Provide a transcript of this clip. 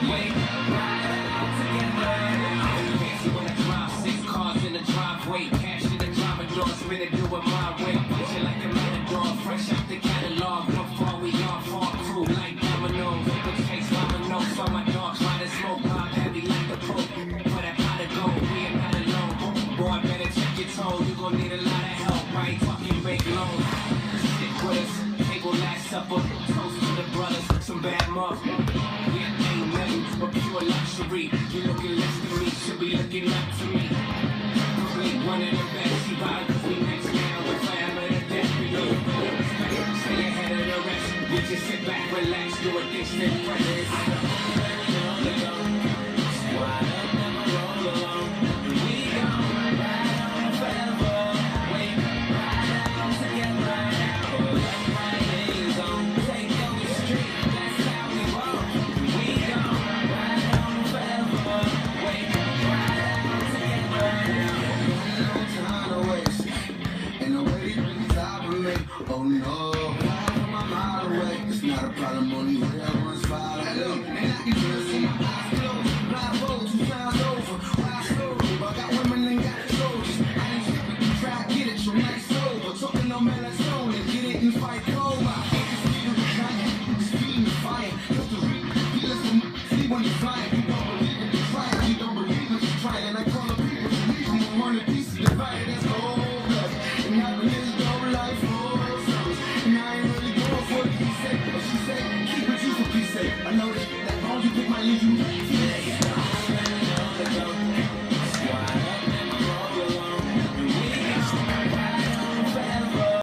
Wait, ride out together. Fancy when I drive 6 cars in the driveway. Cash in the driver door, spin it, do it my way. Picture like a matador, fresh out the catalog. How far we are, far crew like dominoes. Paper chase dominoes on my dogs, trying to smoke pop heavy like the Pope. For that pot of gold, we ain't not alone. Boy, better check your toe, you gon' need a lot of help, right? Fucking big loans. Stick with us, table last supper. Toast to the brothers, some bad muff. Yeah, ain't nothing but pure luxury. You looking less than me, should be looking up to me. Probably one of the best, she vibe, cause we next now. We're forever the death for you. Stay ahead of the rest. We just sit back, relax, do a distant press. Oh no, I'm a mile away. It's not a problem, only way I runs far away. And I can just see my eyes closed. Blind road, 2 times over. Wild story, I got women and got soldiers. I ain't stupid, you try to get it, you're nice sober. Talking no melatonin, get it and fight cold. My hands feel the giant, this feeding the fire. Just to read, feelings from see when you're flying. You don't believe it, you're trying. You don't believe it, you're trying. And I call the people to leave me. I'm on the pieces divided.